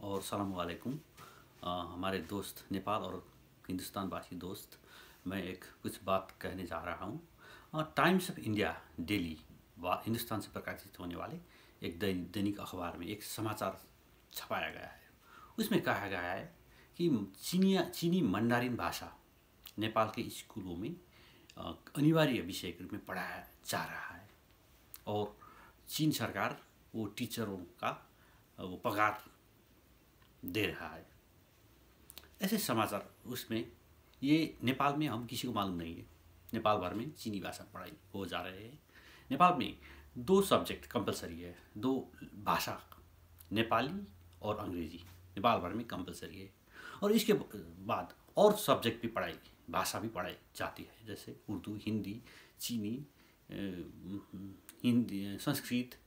और सलाम वालेकुम। हमारे दोस्त नेपाल और हिंदुस्तान वासी दोस्त, मैं एक कुछ बात कहने जा रहा हूँ। Times of India daily Hindustan से प्रकाशित होने वाले एक दैनिक अखबार में एक समाचार छपाया गया है। उसमें कहा गया है कि चीनी मंडारिन भाषा नेपाल के स्कूलों में अनिवार्य विषय के रूप में पढ़ाया जा रहा है और चीन सरकार वो टीचरों का वो पगार दे रहा है। ऐसे समाचार उसमें ये नेपाल में हम किसी को मालूम नहीं है। नेपाल भर में चीनी भाषा पढ़ाई हो जा रहे हैं। नेपाल में 2 सब्जेक्ट कंपलसरी है, 2 भाषा, नेपाली और अंग्रेजी नेपाल भर में कंपलसरी है। और इसके बाद और सब्जेक्ट भी पढ़ाई, भाषा भी पढ़ाई जाती है, जैसे उर्दू, हिंदी, चीनी, हिंदी, संस्कृत,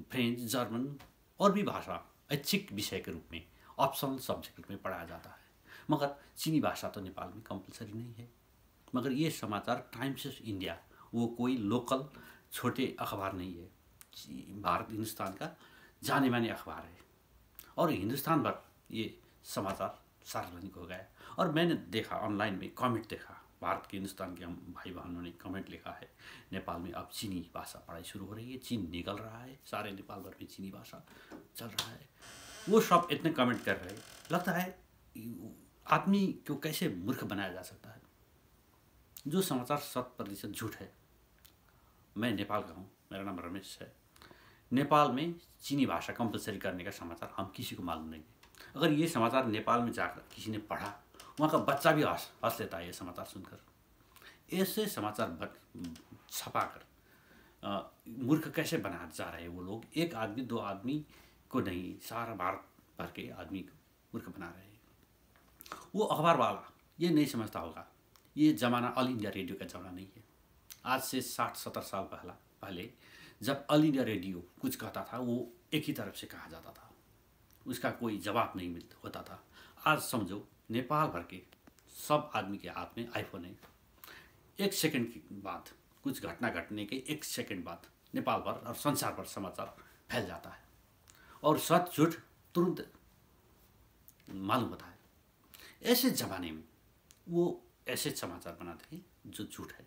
फ्रेंच, जर्मन और भी भाषा ऐच्छिक विषय के रूप में, ऑप्शनल सब्जेक्ट के रूप में पढ़ाया जाता है। मगर चीनी भाषा तो नेपाल में कंपलसरी नहीं है। मगर ये समाचार टाइम्स ऑफ इंडिया वो कोई लोकल छोटे अखबार नहीं है, भारत हिंदुस्तान का जाने माने अखबार है और हिंदुस्तान भर ये समाचार सार्वजनिक हो गया। और मैंने देखा ऑनलाइन में कमेंट देखा, भारत के हिंदुस्तान के हम भाई बहनों ने कमेंट लिखा है, नेपाल में अब चीनी भाषा पढ़ाई शुरू हो रही है, चीन निकल रहा है, सारे नेपाल भर में चीनी भाषा चल रहा है। वो सब इतने कमेंट कर रहे हैं, लगता है आदमी को कैसे मूर्ख बनाया जा सकता है। जो समाचार 100% झूठ है। मैं नेपाल का हूँ, मेरा नाम रमेश है। नेपाल में चीनी भाषा कंपलसरी करने का समाचार हम किसी को मालूम नहीं है। अगर ये समाचार नेपाल में जाकर किसी ने पढ़ा, वहाँ का बच्चा भी हंस लेता है ये समाचार सुनकर। ऐसे समाचार छपाकर मूर्ख कैसे बना जा रहे हैं वो लोग। एक आदमी 2 आदमी को नहीं, सारा भारत भर के आदमी को मूर्ख बना रहे हैं। वो अखबार वाला ये नहीं समझता होगा, ये ज़माना ऑल इंडिया रेडियो का ज़माना नहीं है। आज से 60-70 साल पहले जब ऑल इंडिया रेडियो कुछ कहता था, वो एक ही तरफ से कहा जाता था, उसका कोई जवाब नहीं होता था। आज समझो नेपाल भर के सब आदमी के हाथ में आईफोन है। 1 सेकंड के बाद, कुछ घटना घटने के 1 सेकंड बाद नेपाल भर और संसार भर समाचार फैल जाता है और सच झूठ तुरंत मालूम होता है। ऐसे ज़माने में वो ऐसे समाचार बनाते हैं जो झूठ है,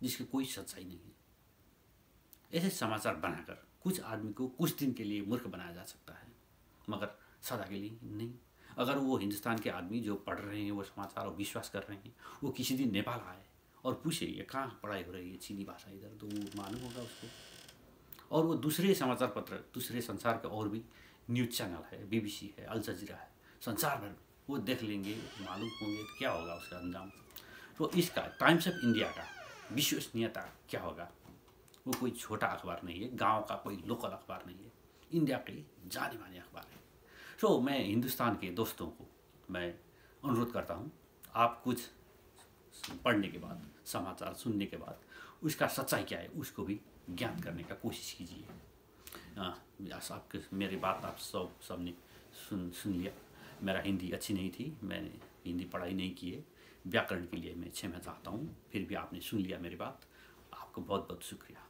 जिसकी कोई सच्चाई नहीं है। ऐसे समाचार बनाकर कुछ आदमी को कुछ दिन के लिए मूर्ख बनाया जा सकता है, मगर सदा के लिए नहीं। अगर वो हिंदुस्तान के आदमी जो पढ़ रहे हैं वो समाचार और विश्वास कर रहे हैं, वो किसी दिन नेपाल आए और पूछे ये कहाँ पढ़ाई हो रही है चीनी भाषा इधर, तो वो मालूम होगा उसको। और वो दूसरे समाचार पत्र, दूसरे संसार के और भी न्यूज़ चैनल है, BBC है, अल जजीरा है, संसार भर वो देख लेंगे, मालूम होंगे तो क्या होगा उसका अंजाम। तो इसका टाइम्स ऑफ इंडिया का विश्वसनीयता क्या होगा। वो कोई छोटा अखबार नहीं है, गांव का कोई लोकल अखबार नहीं है, इंडिया के जाने माने अखबार है। तो मैं हिंदुस्तान के दोस्तों को मैं अनुरोध करता हूँ, आप कुछ पढ़ने के बाद, समाचार सुनने के बाद उसका सच्चाई क्या है उसको भी ज्ञात करने का कोशिश कीजिए। आपके मेरी बात आप सबने सुन लिया। मेरा हिंदी अच्छी नहीं थी, मैंने हिंदी पढ़ाई नहीं की है, व्याकरण के लिए मैं क्षमा चाहता हूँ। फिर भी आपने सुन लिया मेरी बात, आपको बहुत बहुत शुक्रिया।